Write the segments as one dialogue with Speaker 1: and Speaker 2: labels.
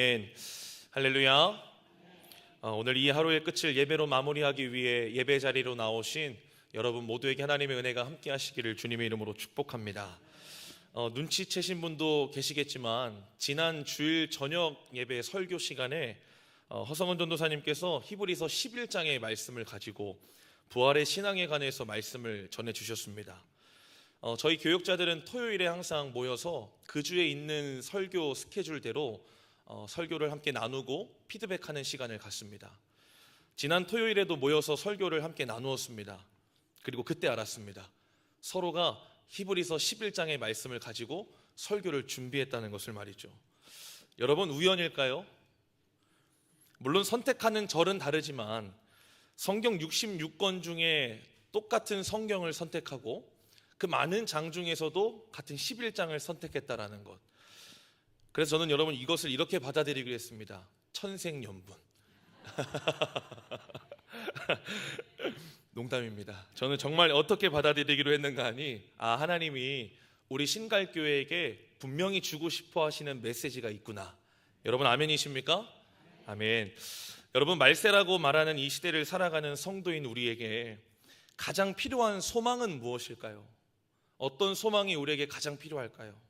Speaker 1: 아멘. 할렐루야. 오늘 이 하루의 끝을 예배로 마무리하기 위해 예배 자리로 나오신 여러분 모두에게 하나님의 은혜가 함께 하시기를 주님의 이름으로 축복합니다. 눈치채신 분도 계시겠지만 지난 주일 저녁 예배 설교 시간에 허성은 전도사님께서 히브리서 11장의 말씀을 가지고 부활의 신앙에 관해서 말씀을 전해주셨습니다. 저희 교육자들은 토요일에 항상 모여서 그 주에 있는 설교 스케줄대로 설교를 함께 나누고 피드백하는 시간을 갖습니다. 지난 토요일에도 모여서 설교를 함께 나누었습니다. 그리고 그때 알았습니다. 서로가 히브리서 11장의 말씀을 가지고 설교를 준비했다는 것을 말이죠. 여러분, 우연일까요? 물론 선택하는 절은 다르지만 성경 66권 중에 똑같은 성경을 선택하고 그 많은 장 중에서도 같은 11장을 선택했다라는 것. 그래서 저는 여러분 이것을 이렇게 받아들이기로 했습니다. 천생연분. 농담입니다. 저는 정말 어떻게 받아들이기로 했는가 하니 하나님이 우리 신갈교회에게 분명히 주고 싶어 하시는 메시지가 있구나. 여러분 아멘이십니까? 아멘. 여러분, 말세라고 말하는 이 시대를 살아가는 성도인 우리에게 가장 필요한 소망은 무엇일까요? 어떤 소망이 우리에게 가장 필요할까요?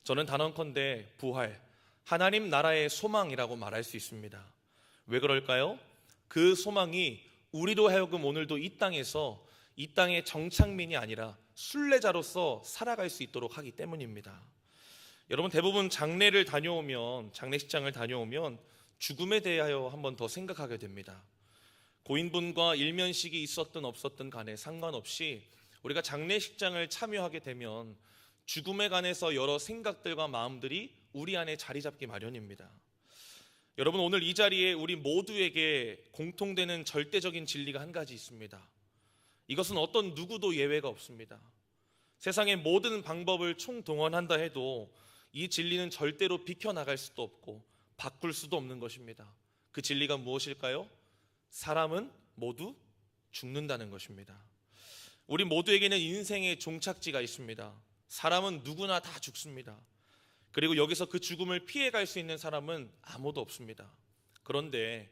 Speaker 1: 저는 단언컨대 부활, 하나님 나라의 소망이라고 말할 수 있습니다. 왜 그럴까요? 그 소망이 우리로 하여금 오늘도 이 땅에서 이 땅의 정착민이 아니라 순례자로서 살아갈 수 있도록 하기 때문입니다. 여러분, 대부분 장례식장을 다녀오면 죽음에 대하여 한번 더 생각하게 됩니다. 고인분과 일면식이 있었든 없었든 간에 상관없이 우리가 장례식장을 참여하게 되면 죽음에 관해서 여러 생각들과 마음들이 우리 안에 자리 잡기 마련입니다. 여러분, 오늘 이 자리에 우리 모두에게 공통되는 절대적인 진리가 한 가지 있습니다. 이것은 어떤 누구도 예외가 없습니다. 세상의 모든 방법을 총동원한다 해도 이 진리는 절대로 비켜나갈 수도 없고 바꿀 수도 없는 것입니다. 그 진리가 무엇일까요? 사람은 모두 죽는다는 것입니다. 우리 모두에게는 인생의 종착지가 있습니다. 사람은 누구나 다 죽습니다. 그리고 여기서 그 죽음을 피해갈 수 있는 사람은 아무도 없습니다. 그런데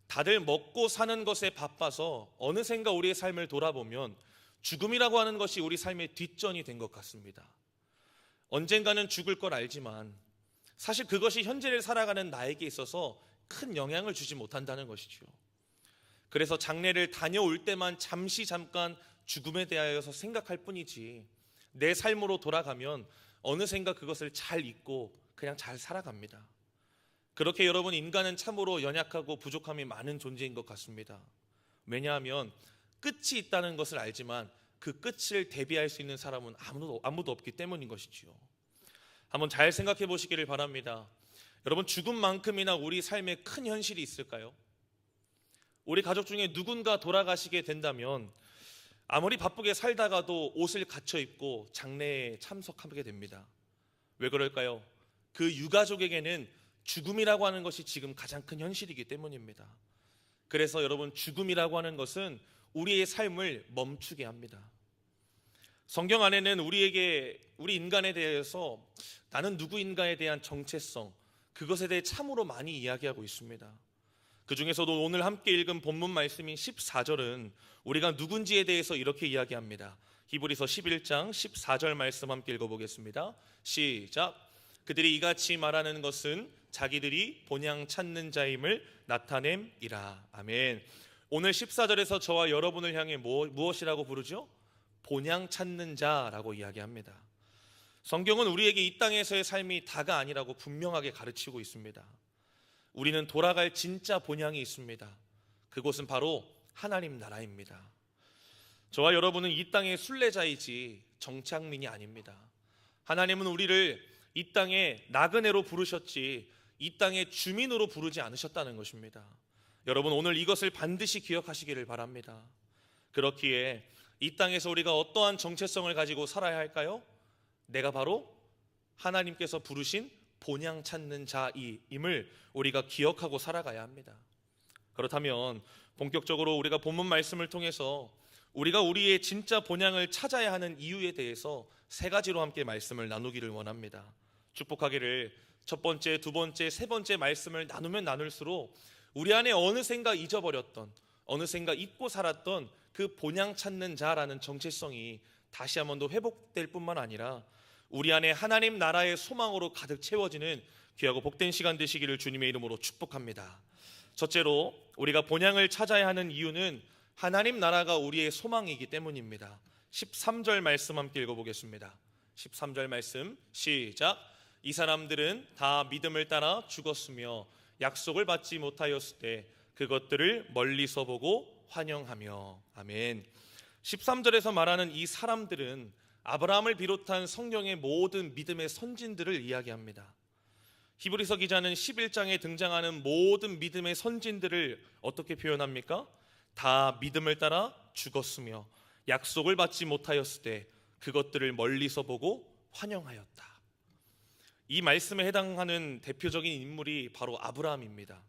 Speaker 1: 다들 먹고 사는 것에 바빠서 어느샌가 우리의 삶을 돌아보면 죽음이라고 하는 것이 우리 삶의 뒷전이 된 것 같습니다. 언젠가는 죽을 걸 알지만 사실 그것이 현재를 살아가는 나에게 있어서 큰 영향을 주지 못한다는 것이죠. 그래서 장례를 다녀올 때만 잠깐 죽음에 대하여서 생각할 뿐이지 내 삶으로 돌아가면 어느샌가 그것을 잘 잊고 그냥 잘 살아갑니다. 그렇게 여러분, 인간은 참으로 연약하고 부족함이 많은 존재인 것 같습니다. 왜냐하면 끝이 있다는 것을 알지만 그 끝을 대비할 수 있는 사람은 아무도 없기 때문인 것이지요. 한번 잘 생각해 보시기를 바랍니다. 여러분, 죽음만큼이나 우리 삶에 큰 현실이 있을까요? 우리 가족 중에 누군가 돌아가시게 된다면 아무리 바쁘게 살다가도 옷을 갖춰 입고 장례에 참석하게 됩니다. 왜 그럴까요? 그 유가족에게는 죽음이라고 하는 것이 지금 가장 큰 현실이기 때문입니다. 그래서 여러분, 죽음이라고 하는 것은 우리의 삶을 멈추게 합니다. 성경 안에는 우리 인간에 대해서 나는 누구인가에 대한 정체성, 그것에 대해 참으로 많이 이야기하고 있습니다. 그 중에서도 오늘 함께 읽은 본문 말씀인 14절은 우리가 누군지에 대해서 이렇게 이야기합니다. 히브리서 11장 14절 말씀 함께 읽어보겠습니다. 시작. 그들이 이같이 말하는 것은 자기들이 본향 찾는 자임을 나타냄이라. 아멘. 오늘 14절에서 저와 여러분을 향해 무엇이라고 부르죠? 본향 찾는 자라고 이야기합니다. 성경은 우리에게 이 땅에서의 삶이 다가 아니라고 분명하게 가르치고 있습니다. 우리는 돌아갈 진짜 본향이 있습니다. 그곳은 바로 하나님 나라입니다. 저와 여러분은 이 땅의 순례자이지 정착민이 아닙니다. 하나님은 우리를 이 땅에 나그네로 부르셨지 이 땅의 주민으로 부르지 않으셨다는 것입니다. 여러분, 오늘 이것을 반드시 기억하시기를 바랍니다. 그렇기에 이 땅에서 우리가 어떠한 정체성을 가지고 살아야 할까요? 내가 바로 하나님께서 부르신 본향 찾는 자임을 우리가 기억하고 살아가야 합니다. 그렇다면 본격적으로 우리가 본문 말씀을 통해서 우리가 우리의 진짜 본향을 찾아야 하는 이유에 대해서 세 가지로 함께 말씀을 나누기를 원합니다. 축복하기를 첫 번째, 두 번째, 세 번째 말씀을 나누면 나눌수록 우리 안에 어느샌가 잊어버렸던, 어느샌가 잊고 살았던 그 본향 찾는 자라는 정체성이 다시 한번 더 회복될 뿐만 아니라 우리 안에 하나님 나라의 소망으로 가득 채워지는 귀하고 복된 시간 되시기를 주님의 이름으로 축복합니다. 첫째로 우리가 본향을 찾아야 하는 이유는 하나님 나라가 우리의 소망이기 때문입니다. 13절 말씀 함께 읽어보겠습니다. 13절 말씀 시작. 이 사람들은 다 믿음을 따라 죽었으며 약속을 받지 못하였을 때 그것들을 멀리서 보고 환영하며. 아멘. 13절에서 말하는 이 사람들은 아브라함을 비롯한 성경의 모든 믿음의 선진들을 이야기합니다. 히브리서 기자는 11장에 등장하는 모든 믿음의 선진들을 어떻게 표현합니까? 다 믿음을 따라 죽었으며 약속을 받지 못하였을 때 그것들을 멀리서 보고 환영하였다. 이 말씀에 해당하는 대표적인 인물이 바로 아브라함입니다.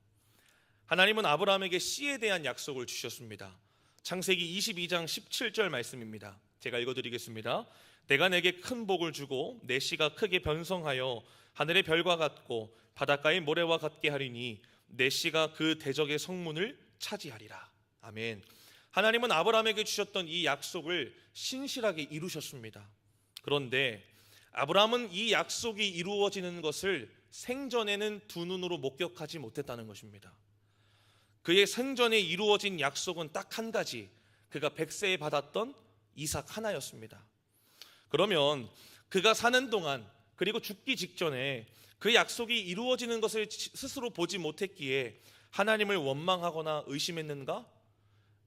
Speaker 1: 하나님은 아브라함에게 씨에 대한 약속을 주셨습니다. 창세기 22장 17절 말씀입니다. 제가 읽어드리겠습니다. 내가 내게 큰 복을 주고 내 씨가 크게 변성하여 하늘의 별과 같고 바닷가의 모래와 같게 하리니 내 씨가 그 대적의 성문을 차지하리라. 아멘. 하나님은 아브라함에게 주셨던 이 약속을 신실하게 이루셨습니다. 그런데 아브라함은 이 약속이 이루어지는 것을 생전에는 두 눈으로 목격하지 못했다는 것입니다. 그의 생전에 이루어진 약속은 딱 한 가지, 그가 100세에 받았던 이삭 하나였습니다. 그러면 그가 사는 동안 그리고 죽기 직전에 그 약속이 이루어지는 것을 스스로 보지 못했기에 하나님을 원망하거나 의심했는가?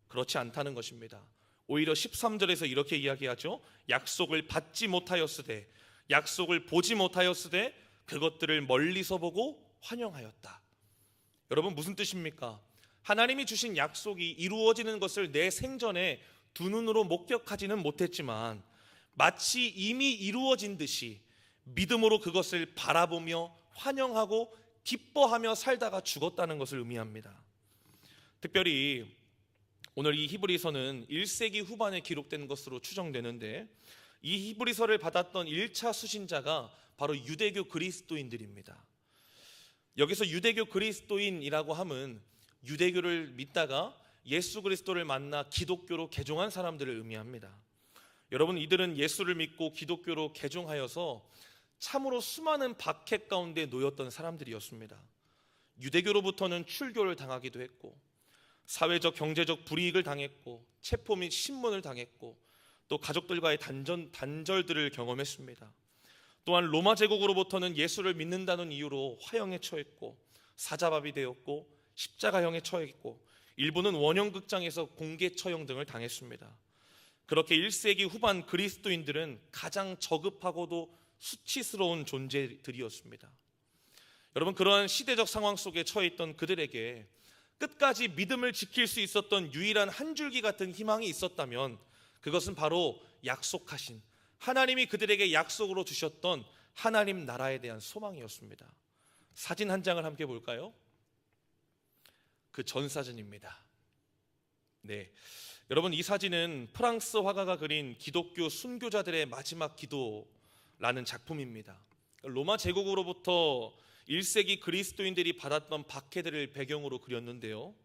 Speaker 1: 그렇지 않다는 것입니다. 오히려 13절에서 이렇게 이야기하죠. 약속을 받지 못하였으되, 약속을 보지 못하였으되 그것들을 멀리서 보고 환영하였다. 여러분, 무슨 뜻입니까? 하나님이 주신 약속이 이루어지는 것을 내 생전에 두 눈으로 목격하지는 못했지만 마치 이미 이루어진 듯이 믿음으로 그것을 바라보며 환영하고 기뻐하며 살다가 죽었다는 것을 의미합니다. 특별히 오늘 이 히브리서는 1세기 후반에 기록된 것으로 추정되는데 이 히브리서를 받았던 1차 수신자가 바로 유대교 그리스도인들입니다. 여기서 유대교 그리스도인이라고 함은 유대교를 믿다가 예수 그리스도를 만나 기독교로 개종한 사람들을 의미합니다. 여러분, 이들은 예수를 믿고 기독교로 개종하여서 참으로 수많은 박해 가운데 놓였던 사람들이었습니다. 유대교로부터는 출교를 당하기도 했고 사회적 경제적 불이익을 당했고 체포 및 신문을 당했고 또 가족들과의 단절들을 경험했습니다. 또한 로마 제국으로부터는 예수를 믿는다는 이유로 화형에 처했고 사자밥이 되었고 십자가형에 처했고 일부는 원형극장에서 공개 처형 등을 당했습니다. 그렇게 1세기 후반 그리스도인들은 가장 저급하고도 수치스러운 존재들이었습니다. 여러분, 그러한 시대적 상황 속에 처해 있던 그들에게 끝까지 믿음을 지킬 수 있었던 유일한 한 줄기 같은 희망이 있었다면 그것은 바로 약속하신 하나님이 그들에게 약속으로 주셨던 하나님 나라에 대한 소망이었습니다. 사진 한 장을 함께 볼까요? 그 전 사진입니다. 네, 여러분, 이 사진은 프랑스 화가가 그린 기독교 순교자들의 마지막 기도라는 작품입니다. 로마 제국으로부터 1세기 그리스도인들이 받았던 박해들을 배경으로 그렸는데요,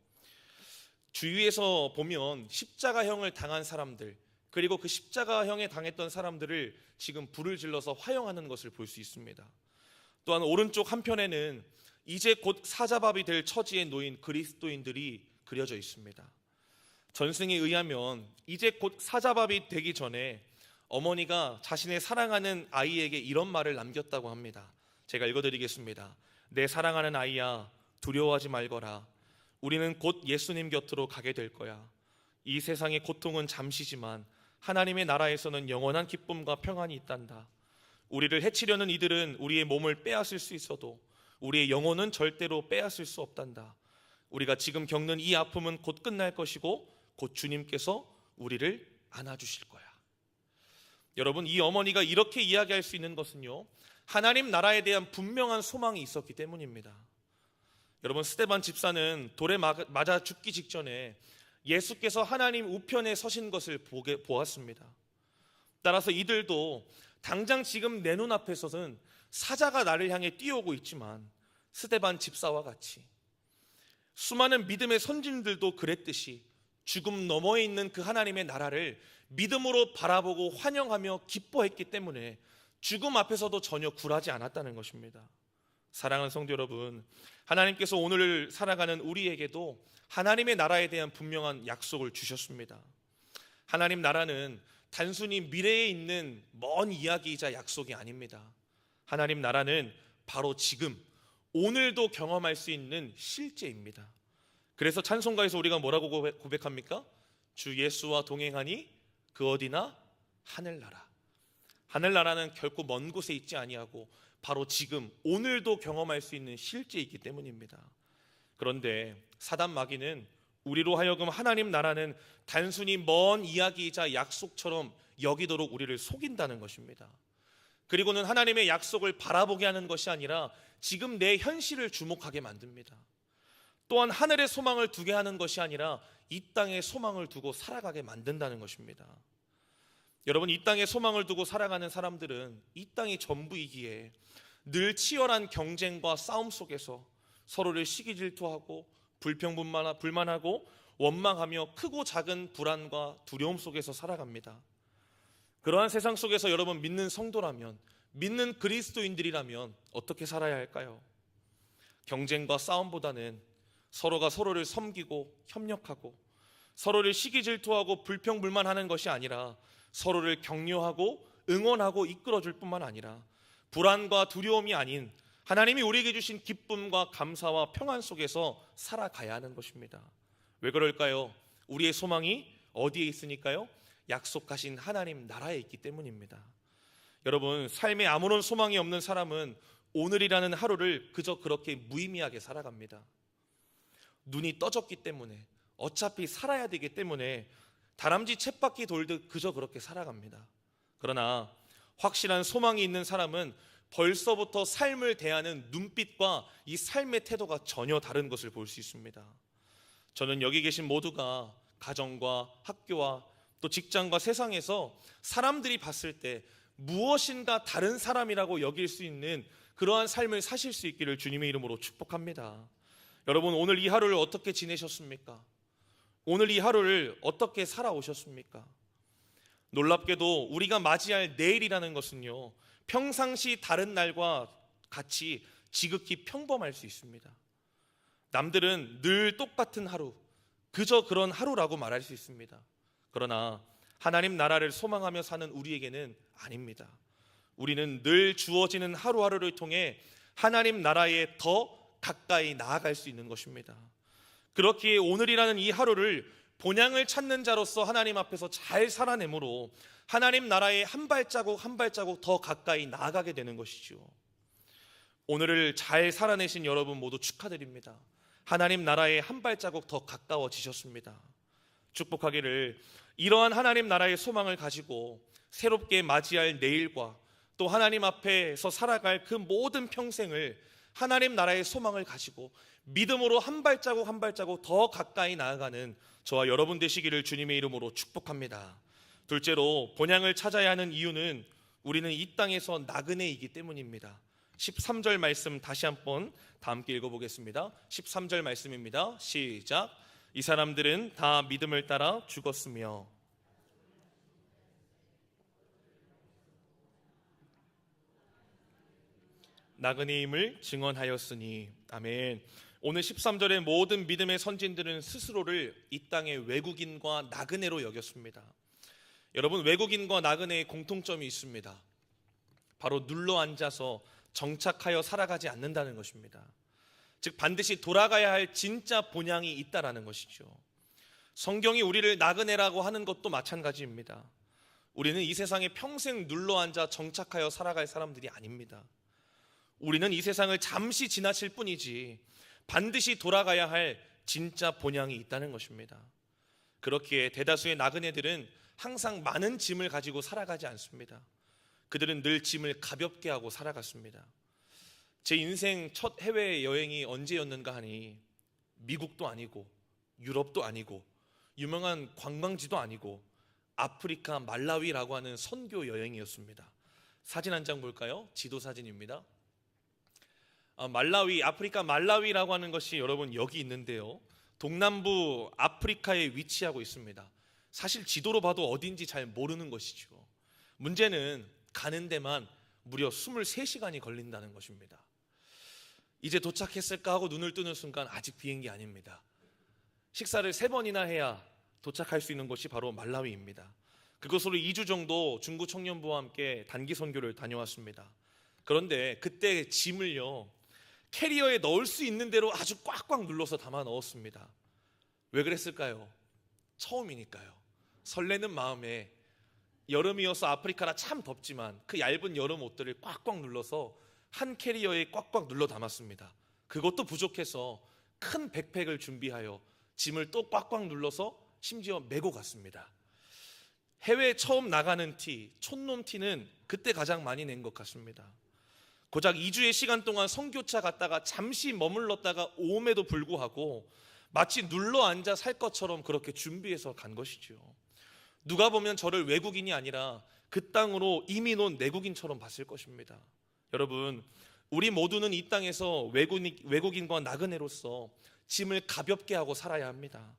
Speaker 1: 주위에서 보면 십자가형을 당한 사람들 그리고 그 십자가형에 당했던 사람들을 지금 불을 질러서 화형하는 것을 볼 수 있습니다. 또한 오른쪽 한편에는 이제 곧 사자밥이 될 처지에 놓인 그리스도인들이 그려져 있습니다. 전승에 의하면 이제 곧 사자밥이 되기 전에 어머니가 자신의 사랑하는 아이에게 이런 말을 남겼다고 합니다. 제가 읽어드리겠습니다. 내 사랑하는 아이야, 두려워하지 말거라. 우리는 곧 예수님 곁으로 가게 될 거야. 이 세상의 고통은 잠시지만 하나님의 나라에서는 영원한 기쁨과 평안이 있단다. 우리를 해치려는 이들은 우리의 몸을 빼앗을 수 있어도 우리의 영혼은 절대로 빼앗을 수 없단다. 우리가 지금 겪는 이 아픔은 곧 끝날 것이고 곧 주님께서 우리를 안아주실 거야. 여러분, 이 어머니가 이렇게 이야기할 수 있는 것은요, 하나님 나라에 대한 분명한 소망이 있었기 때문입니다. 여러분, 스데반 집사는 돌에 맞아 죽기 직전에 예수께서 하나님 우편에 서신 것을 보았습니다. 따라서 이들도 당장 지금 내 눈앞에서는 사자가 나를 향해 뛰어오고 있지만 스데반 집사와 같이 수많은 믿음의 선진들도 그랬듯이 죽음 너머에 있는 그 하나님의 나라를 믿음으로 바라보고 환영하며 기뻐했기 때문에 죽음 앞에서도 전혀 굴하지 않았다는 것입니다. 사랑하는 성도 여러분, 하나님께서 오늘 살아가는 우리에게도 하나님의 나라에 대한 분명한 약속을 주셨습니다. 하나님 나라는 단순히 미래에 있는 먼 이야기이자 약속이 아닙니다. 하나님 나라는 바로 지금 오늘도 경험할 수 있는 실제입니다. 그래서 찬송가에서 우리가 뭐라고 고백합니까? 주 예수와 동행하니 그 어디나 하늘나라. 하늘나라는 결코 먼 곳에 있지 아니하고 바로 지금 오늘도 경험할 수 있는 실제이기 때문입니다. 그런데 사단 마귀는 우리로 하여금 하나님 나라는 단순히 먼 이야기이자 약속처럼 여기도록 우리를 속인다는 것입니다. 그리고는 하나님의 약속을 바라보게 하는 것이 아니라 지금 내 현실을 주목하게 만듭니다. 또한 하늘의 소망을 두게 하는 것이 아니라 이 땅에 소망을 두고 살아가게 만든다는 것입니다. 여러분, 이 땅에 소망을 두고 살아가는 사람들은 이 땅이 전부이기에 늘 치열한 경쟁과 싸움 속에서 서로를 시기질투하고 불만하고 원망하며 크고 작은 불안과 두려움 속에서 살아갑니다. 그러한 세상 속에서 여러분, 믿는 성도라면, 믿는 그리스도인들이라면 어떻게 살아야 할까요? 경쟁과 싸움보다는 서로가 서로를 섬기고 협력하고 서로를 시기질투하고 불평불만하는 것이 아니라 서로를 격려하고 응원하고 이끌어줄 뿐만 아니라 불안과 두려움이 아닌 하나님이 우리에게 주신 기쁨과 감사와 평안 속에서 살아가야 하는 것입니다. 왜 그럴까요? 우리의 소망이 어디에 있으니까요? 약속하신 하나님 나라에 있기 때문입니다. 여러분, 삶에 아무런 소망이 없는 사람은 오늘이라는 하루를 그저 그렇게 무의미하게 살아갑니다. 눈이 떠졌기 때문에, 어차피 살아야 되기 때문에 다람쥐 쳇바퀴 돌듯 그저 그렇게 살아갑니다. 그러나 확실한 소망이 있는 사람은 벌써부터 삶을 대하는 눈빛과 이 삶의 태도가 전혀 다른 것을 볼 수 있습니다. 저는 여기 계신 모두가 가정과 학교와 또 직장과 세상에서 사람들이 봤을 때 무엇인가 다른 사람이라고 여길 수 있는 그러한 삶을 사실 수 있기를 주님의 이름으로 축복합니다. 여러분, 오늘 이 하루를 어떻게 지내셨습니까? 오늘 이 하루를 어떻게 살아오셨습니까? 놀랍게도 우리가 맞이할 내일이라는 것은요, 평상시 다른 날과 같이 지극히 평범할 수 있습니다. 남들은 늘 똑같은 하루, 그저 그런 하루라고 말할 수 있습니다. 그러나 하나님 나라를 소망하며 사는 우리에게는 아닙니다. 우리는 늘 주어지는 하루하루를 통해 하나님 나라에 더 가까이 나아갈 수 있는 것입니다. 그렇기에 오늘이라는 이 하루를 본향을 찾는 자로서 하나님 앞에서 잘 살아내므로 하나님 나라에 한 발자국 한 발자국 더 가까이 나아가게 되는 것이죠. 오늘을 잘 살아내신 여러분 모두 축하드립니다. 하나님 나라에 한 발자국 더 가까워지셨습니다. 축복하기를 이러한 하나님 나라의 소망을 가지고 새롭게 맞이할 내일과 또 하나님 앞에서 살아갈 그 모든 평생을 하나님 나라의 소망을 가지고 믿음으로 한 발자국 한 발자국 더 가까이 나아가는 저와 여러분 되시기를 주님의 이름으로 축복합니다. 둘째로, 본향을 찾아야 하는 이유는 우리는 이 땅에서 나그네이기 때문입니다. 13절 말씀 다시 한번 다 함께 읽어보겠습니다. 13절 말씀입니다. 시작. 이 사람들은 다 믿음을 따라 죽었으며 나그네임을 증언하였으니. 아멘. 오늘 13절의 모든 믿음의 선진들은 스스로를 이 땅의 외국인과 나그네로 여겼습니다. 여러분, 외국인과 나그네의 공통점이 있습니다. 바로 눌러 앉아서 정착하여 살아가지 않는다는 것입니다. 즉 반드시 돌아가야 할 진짜 본향이 있다라는 것이죠. 성경이 우리를 나그네라고 하는 것도 마찬가지입니다. 우리는 이 세상에 평생 눌러 앉아 정착하여 살아갈 사람들이 아닙니다. 우리는 이 세상을 잠시 지나칠 뿐이지 반드시 돌아가야 할 진짜 본향이 있다는 것입니다. 그렇기에 대다수의 나그네들은 항상 많은 짐을 가지고 살아가지 않습니다. 그들은 늘 짐을 가볍게 하고 살아갔습니다. 제 인생 첫 해외여행이 언제였는가 하니 미국도 아니고 유럽도 아니고 유명한 관광지도 아니고 아프리카 말라위라고 하는 선교 여행이었습니다. 사진 한 장 볼까요? 지도 사진입니다. 말라위, 아프리카 말라위라고 하는 것이 여러분 여기 있는데요, 동남부 아프리카에 위치하고 있습니다. 사실 지도로 봐도 어딘지 잘 모르는 것이죠. 문제는 가는 데만 무려 23시간이 걸린다는 것입니다. 이제 도착했을까 하고 눈을 뜨는 순간 아직 비행기 아닙니다. 식사를 3번이나 해야 도착할 수 있는 곳이 바로 말라위입니다. 그곳으로 2주 정도 중구 청년부와 함께 단기 선교를 다녀왔습니다. 그런데 그때 짐을요, 캐리어에 넣을 수 있는 대로 아주 꽉꽉 눌러서 담아 넣었습니다. 왜 그랬을까요? 처음이니까요. 설레는 마음에, 여름이어서 아프리카라 참 덥지만 그 얇은 여름 옷들을 꽉꽉 눌러서 한 캐리어에 꽉꽉 눌러 담았습니다. 그것도 부족해서 큰 백팩을 준비하여 짐을 또 꽉꽉 눌러서 심지어 메고 갔습니다. 해외 처음 나가는 티, 촌놈 티는 그때 가장 많이 낸 것 같습니다. 고작 2주의 시간 동안 선교차 갔다가 잠시 머물렀다가 옴에도 불구하고 마치 눌러 앉아 살 것처럼 그렇게 준비해서 간 것이죠. 누가 보면 저를 외국인이 아니라 그 땅으로 이민 온 내국인처럼 봤을 것입니다. 여러분, 우리 모두는 이 땅에서 외국인과 나그네로서 짐을 가볍게 하고 살아야 합니다.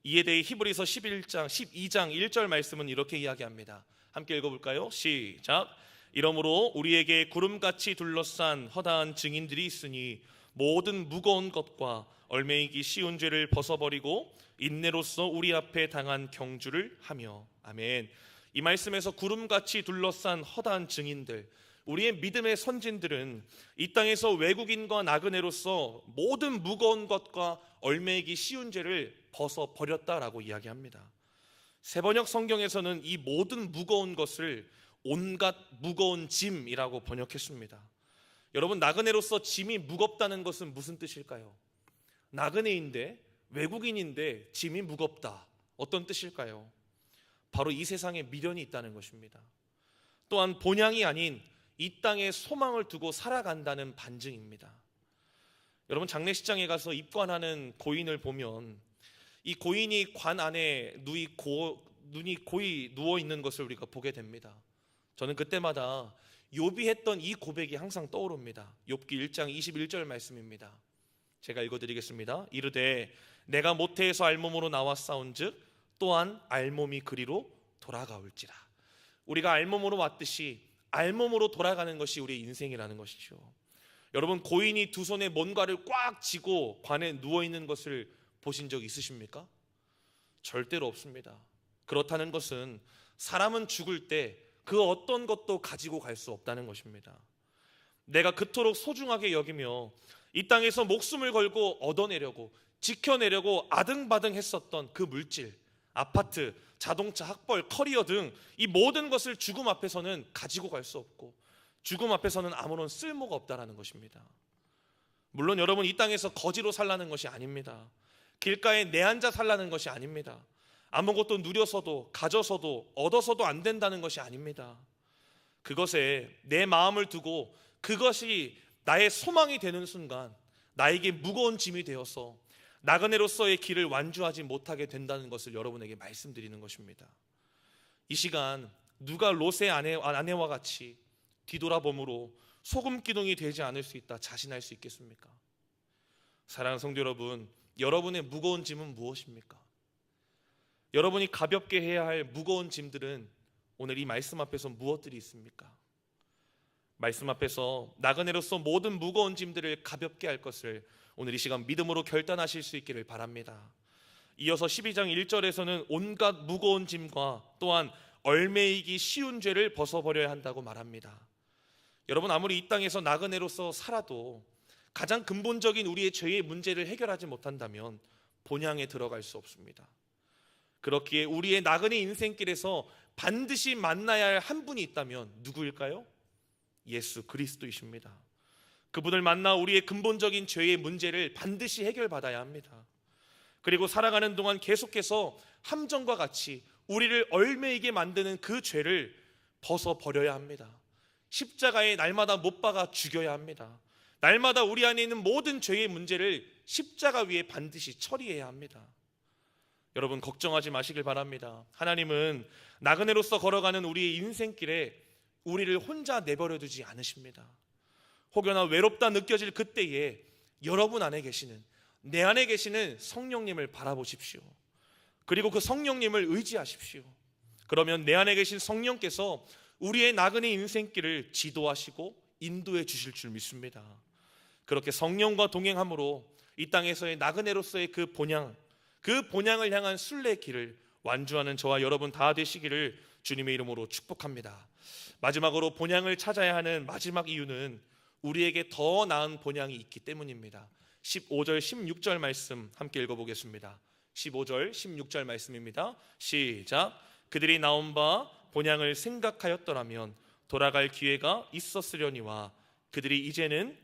Speaker 1: 이에 대해 히브리서 12장 1절 말씀은 이렇게 이야기합니다. 함께 읽어볼까요? 시작. 이러므로 우리에게 구름같이 둘러싼 허다한 증인들이 있으니 모든 무거운 것과 얼매이기 쉬운 죄를 벗어버리고 인내로써 우리 앞에 당한 경주를 하며. 아멘. 이 말씀에서 구름같이 둘러싼 허다한 증인들, 우리의 믿음의 선진들은 이 땅에서 외국인과 나그네로서 모든 무거운 것과 얼매이기 쉬운 죄를 벗어버렸다라고 이야기합니다. 세번역 성경에서는 이 모든 무거운 것을 온갖 무거운 짐이라고 번역했습니다. 여러분, 나그네로서 짐이 무겁다는 것은 무슨 뜻일까요? 나그네인데, 외국인인데 짐이 무겁다. 어떤 뜻일까요? 바로 이 세상에 미련이 있다는 것입니다. 또한 본향이 아닌 이 땅에 소망을 두고 살아간다는 반증입니다. 여러분, 장례식장에 가서 입관하는 고인을 보면 이 고인이 관 안에 눈이 고이 누워 있는 것을 우리가 보게 됩니다. 저는 그때마다 욥이 했던 이 고백이 항상 떠오릅니다. 욥기 1장 21절 말씀입니다. 제가 읽어드리겠습니다. 이르되 내가 모태에서 알몸으로 나왔사온즉 또한 알몸이 그리로 돌아가올지라. 우리가 알몸으로 왔듯이 알몸으로 돌아가는 것이 우리의 인생이라는 것이죠. 여러분, 고인이 두 손에 뭔가를 꽉 쥐고 관에 누워있는 것을 보신 적 있으십니까? 절대로 없습니다. 그렇다는 것은 사람은 죽을 때 그 어떤 것도 가지고 갈 수 없다는 것입니다. 내가 그토록 소중하게 여기며 이 땅에서 목숨을 걸고 얻어내려고, 지켜내려고 아등바등 했었던 그 물질, 아파트, 자동차, 학벌, 커리어 등 이 모든 것을 죽음 앞에서는 가지고 갈 수 없고 죽음 앞에서는 아무런 쓸모가 없다라는 것입니다. 물론 여러분, 이 땅에서 거지로 살라는 것이 아닙니다. 길가에 내앉아 살라는 것이 아닙니다. 아무것도 누려서도 가져서도 얻어서도 안 된다는 것이 아닙니다. 그것에 내 마음을 두고 그것이 나의 소망이 되는 순간 나에게 무거운 짐이 되어서 나그네로서의 길을 완주하지 못하게 된다는 것을 여러분에게 말씀드리는 것입니다. 이 시간 누가 롯의 아내와 같이 뒤돌아봄으로 소금 기둥이 되지 않을 수 있다 자신할 수 있겠습니까? 사랑하는 성도 여러분, 여러분의 무거운 짐은 무엇입니까? 여러분이 가볍게 해야 할 무거운 짐들은 오늘 이 말씀 앞에서 무엇들이 있습니까? 말씀 앞에서 나그네로서 모든 무거운 짐들을 가볍게 할 것을 오늘 이 시간 믿음으로 결단하실 수 있기를 바랍니다. 이어서 12장 1절에서는 온갖 무거운 짐과 또한 얼매이기 쉬운 죄를 벗어버려야 한다고 말합니다. 여러분, 아무리 이 땅에서 나그네로서 살아도 가장 근본적인 우리의 죄의 문제를 해결하지 못한다면 본향에 들어갈 수 없습니다. 그렇기에 우리의 나그네 인생길에서 반드시 만나야 할 한 분이 있다면 누구일까요? 예수 그리스도이십니다. 그분을 만나 우리의 근본적인 죄의 문제를 반드시 해결받아야 합니다. 그리고 살아가는 동안 계속해서 함정과 같이 우리를 얼매이게 만드는 그 죄를 벗어버려야 합니다. 십자가에 날마다 못 박아 죽여야 합니다. 날마다 우리 안에 있는 모든 죄의 문제를 십자가 위에 반드시 처리해야 합니다. 여러분, 걱정하지 마시길 바랍니다. 하나님은 나그네로서 걸어가는 우리의 인생길에 우리를 혼자 내버려 두지 않으십니다. 혹여나 외롭다 느껴질 그때에 여러분 안에 계시는, 내 안에 계시는 성령님을 바라보십시오. 그리고 그 성령님을 의지하십시오. 그러면 내 안에 계신 성령께서 우리의 나그네 인생길을 지도하시고 인도해 주실 줄 믿습니다. 그렇게 성령과 동행함으로 이 땅에서의 나그네로서의 그 본향을 향한 순례의 길을 완주하는 저와 여러분 다 되시기를 주님의 이름으로 축복합니다. 마지막으로 본향을 찾아야 하는 마지막 이유는 우리에게 더 나은 본향이 있기 때문입니다. 15절 16절 말씀 함께 읽어보겠습니다. 15절 16절 말씀입니다. 시작. 그들이 나온 바 본향을 생각하였더라면 돌아갈 기회가 있었으려니와 그들이 이제는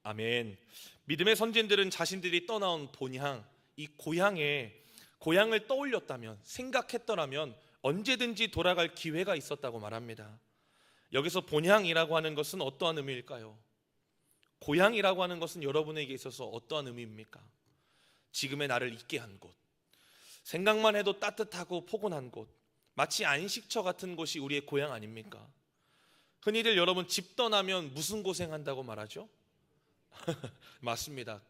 Speaker 1: 아멘. 믿음의 선진들은 자신들이 떠나온 본향, 이 고향을 떠올렸다면, 생각했더라면 언제든지 돌아갈 기회가 있었다고 말합니다. 여기서 본향이라고 하는 것은 어떠한 의미일까요? 고향이라고 하는 것은 여러분에게 있어서 어떠한 의미입니까? 지금의 나를 있게 한 곳, 생각만 해도 따뜻하고 포근한 곳, 마치 안식처 같은 곳이 우리의 고향 아닙니까? 흔히들 여러분 집 떠나면 무슨 고생한다고 말하죠? 맞습니다.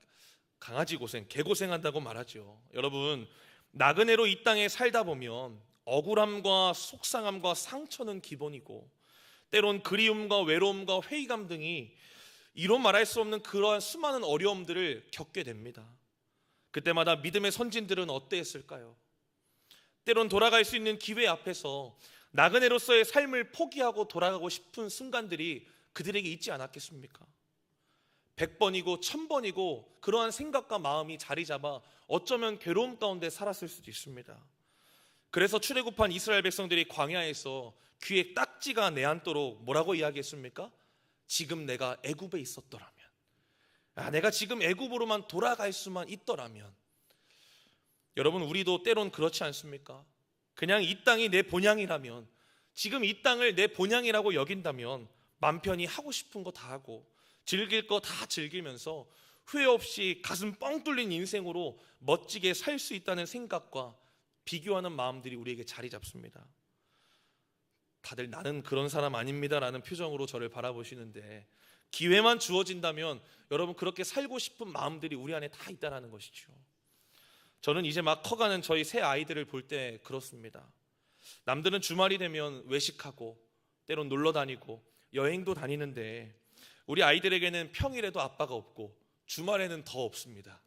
Speaker 1: 강아지 고생, 개 고생한다고 말하죠. 여러분, 나그네로 이 땅에 살다 보면 억울함과 속상함과 상처는 기본이고, 때론 그리움과 외로움과 회의감 등이 이로 말할 수 없는 그러한 수많은 어려움들을 겪게 됩니다. 그때마다 믿음의 선진들은 어떠했을까요? 때론 돌아갈 수 있는 기회 앞에서 나그네로서의 삶을 포기하고 돌아가고 싶은 순간들이 그들에게 있지 않았겠습니까? 100번이고 1000번이고 그러한 생각과 마음이 자리 잡아 어쩌면 괴로움 가운데 살았을 수도 있습니다. 그래서 출애굽한 이스라엘 백성들이 광야에서 귀에 딱지가 내앉도록 뭐라고 이야기했습니까? 지금 내가 애굽에 있었더라면, 내가 지금 애굽으로만 돌아갈 수만 있더라면. 여러분, 우리도 때론 그렇지 않습니까? 그냥 이 땅이 내 본향이라면, 지금 이 땅을 내 본향이라고 여긴다면 맘 편히 하고 싶은 거 다 하고 즐길 거 다 즐기면서 후회 없이 가슴 뻥 뚫린 인생으로 멋지게 살 수 있다는 생각과 비교하는 마음들이 우리에게 자리 잡습니다. 다들 나는 그런 사람 아닙니다 라는 표정으로 저를 바라보시는데, 기회만 주어진다면 여러분 그렇게 살고 싶은 마음들이 우리 안에 다 있다는 것이죠. 저는 이제 막 커가는 저희 새 아이들을 볼 때 그렇습니다. 남들은 주말이 되면 외식하고 때론 놀러 다니고 여행도 다니는데, 우리 아이들에게는 평일에도 아빠가 없고 주말에는 더 없습니다.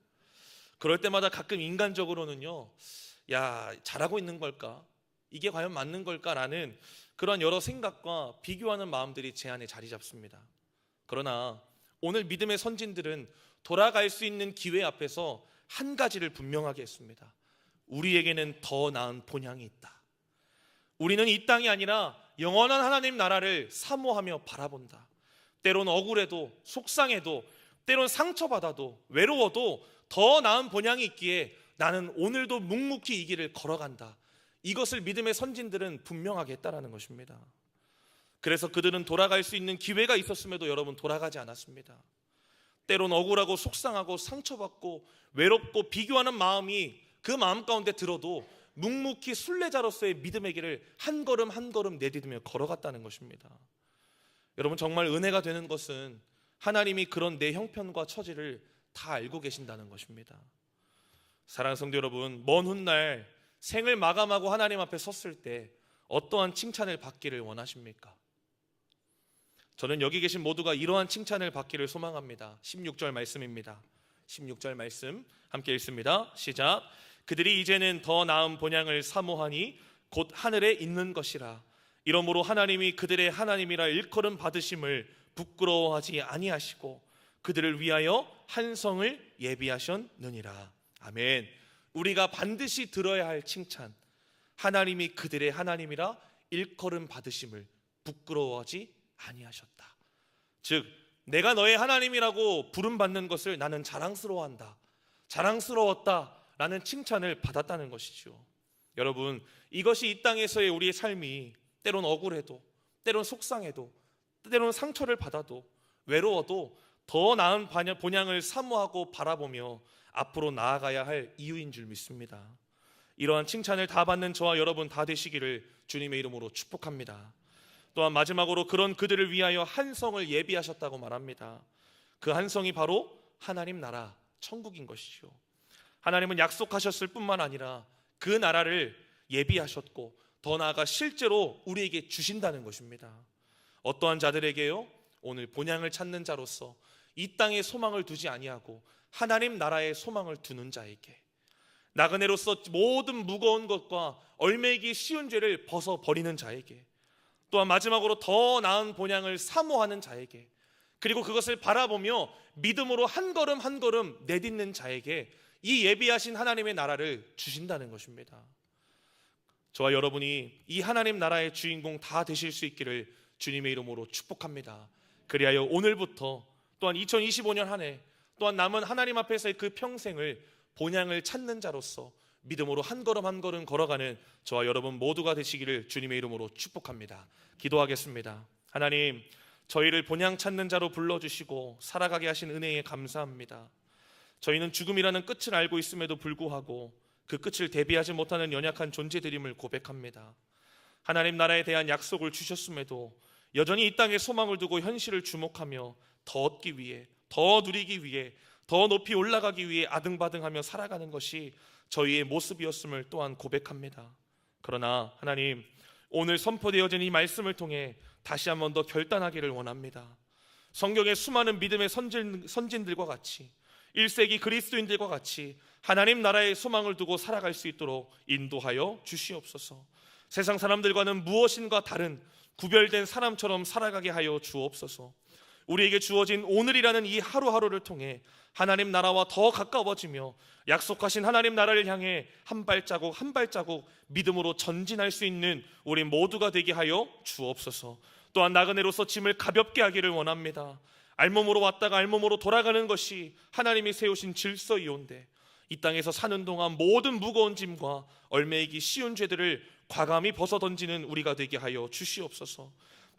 Speaker 1: 그럴 때마다 가끔 인간적으로는요, 야, 잘하고 있는 걸까? 이게 과연 맞는 걸까라는 그런 여러 생각과 비교하는 마음들이 제 안에 자리 잡습니다. 그러나 오늘 믿음의 선진들은 돌아갈 수 있는 기회 앞에서 한 가지를 분명하게 했습니다. 우리에게는 더 나은 본향이 있다. 우리는 이 땅이 아니라 영원한 하나님 나라를 사모하며 바라본다. 때론 억울해도 속상해도 때론 상처받아도 외로워도 더 나은 본향이 있기에 나는 오늘도 묵묵히 이 길을 걸어간다. 이것을 믿음의 선진들은 분명하게 했다라는 것입니다. 그래서 그들은 돌아갈 수 있는 기회가 있었음에도 여러분 돌아가지 않았습니다. 때론 억울하고 속상하고 상처받고 외롭고 비교하는 마음이 그 마음 가운데 들어도 묵묵히 순례자로서의 믿음의 길을 한 걸음 한 걸음 내디디며 걸어갔다는 것입니다. 여러분, 정말 은혜가 되는 것은 하나님이 그런 내 형편과 처지를 다 알고 계신다는 것입니다. 사랑하는 성도 여러분, 먼 훗날 생을 마감하고 하나님 앞에 섰을 때 어떠한 칭찬을 받기를 원하십니까? 저는 여기 계신 모두가 이러한 칭찬을 받기를 소망합니다. 16절 말씀입니다. 16절 말씀 함께 읽습니다. 시작. 그들이 이제는 더 나은 본향을 사모하니 곧 하늘에 있는 것이라. 이러므로 하나님이 그들의 하나님이라 일컬음 받으심을 부끄러워하지 아니하시고 그들을 위하여 한 성을 예비하셨느니라. 아멘. 우리가 반드시 들어야 할 칭찬, 하나님이 그들의 하나님이라 일컬음 받으심을 부끄러워하지 아니하셨다. 즉, 내가 너의 하나님이라고 부름받는 것을 나는 자랑스러워한다, 자랑스러웠다 라는 칭찬을 받았다는 것이죠. 여러분, 이것이 이 땅에서의 우리의 삶이 때론 억울해도 때론 속상해도 때론 상처를 받아도 외로워도 더 나은 본향을 사모하고 바라보며 앞으로 나아가야 할 이유인 줄 믿습니다. 이러한 칭찬을 다 받는 저와 여러분 다 되시기를 주님의 이름으로 축복합니다. 또한 마지막으로 그런 그들을 위하여 한 성을 예비하셨다고 말합니다. 그 한 성이 바로 하나님 나라 천국인 것이죠. 하나님은 약속하셨을 뿐만 아니라 그 나라를 예비하셨고 더 나아가 실제로 우리에게 주신다는 것입니다. 어떠한 자들에게요? 오늘 본향을 찾는 자로서 이 땅에 소망을 두지 아니하고 하나님 나라에 소망을 두는 자에게, 나그네로서 모든 무거운 것과 얼매이기 쉬운 죄를 벗어버리는 자에게, 또한 마지막으로 더 나은 본향을 사모하는 자에게, 그리고 그것을 바라보며 믿음으로 한 걸음 한 걸음 내딛는 자에게 이 예비하신 하나님의 나라를 주신다는 것입니다. 저와 여러분이 이 하나님 나라의 주인공 다 되실 수 있기를 주님의 이름으로 축복합니다. 그리하여 오늘부터 또한 2025년 한 해 또한 남은 하나님 앞에서의 그 평생을 본향을 찾는 자로서 믿음으로 한 걸음 한 걸음 걸어가는 저와 여러분 모두가 되시기를 주님의 이름으로 축복합니다. 기도하겠습니다. 하나님, 저희를 본향 찾는 자로 불러주시고 살아가게 하신 은혜에 감사합니다. 저희는 죽음이라는 끝을 알고 있음에도 불구하고 그 끝을 대비하지 못하는 연약한 존재들임을 고백합니다. 하나님 나라에 대한 약속을 주셨음에도 여전히 이 땅에 소망을 두고 현실을 주목하며 더 얻기 위해, 더 누리기 위해, 더 높이 올라가기 위해 아등바등하며 살아가는 것이 저희의 모습이었음을 또한 고백합니다. 그러나 하나님, 오늘 선포되어진 이 말씀을 통해 다시 한 번 더 결단하기를 원합니다. 성경의 수많은 믿음의 선진들과 같이 1세기 그리스도인들과 같이 하나님 나라의 소망을 두고 살아갈 수 있도록 인도하여 주시옵소서. 세상 사람들과는 무엇인가 다른 구별된 사람처럼 살아가게 하여 주옵소서. 우리에게 주어진 오늘이라는 이 하루하루를 통해 하나님 나라와 더 가까워지며 약속하신 하나님 나라를 향해 한 발자국 한 발자국 믿음으로 전진할 수 있는 우리 모두가 되게 하여 주옵소서. 또한 나그네로서 짐을 가볍게 하기를 원합니다. 알몸으로 왔다가 알몸으로 돌아가는 것이 하나님이 세우신 질서이온데 이 땅에서 사는 동안 모든 무거운 짐과 얼매이기 쉬운 죄들을 과감히 벗어던지는 우리가 되게 하여 주시옵소서.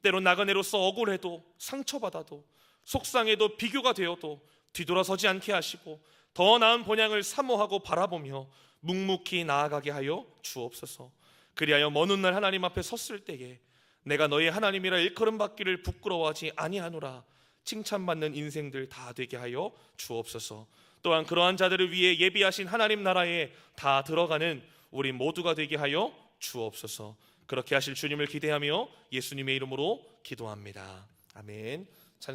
Speaker 1: 때로 나그네로서 억울해도 상처받아도 속상해도 비교가 되어도 뒤돌아서지 않게 하시고 더 나은 본향을 사모하고 바라보며 묵묵히 나아가게 하여 주옵소서. 그리하여 먼 훗날 하나님 앞에 섰을 때에 내가 너의 하나님이라 일컬음 받기를 부끄러워하지 아니하노라 칭찬받는 인생들 다 되게 하여 주옵소서. 또한 그러한 자들을 위해 예비하신 하나님 나라에 다 들어가는 우리 모두가 되게 하여 주옵소서. 그렇게 하실 주님을 기대하며 예수님의 이름으로 기도합니다. 아멘.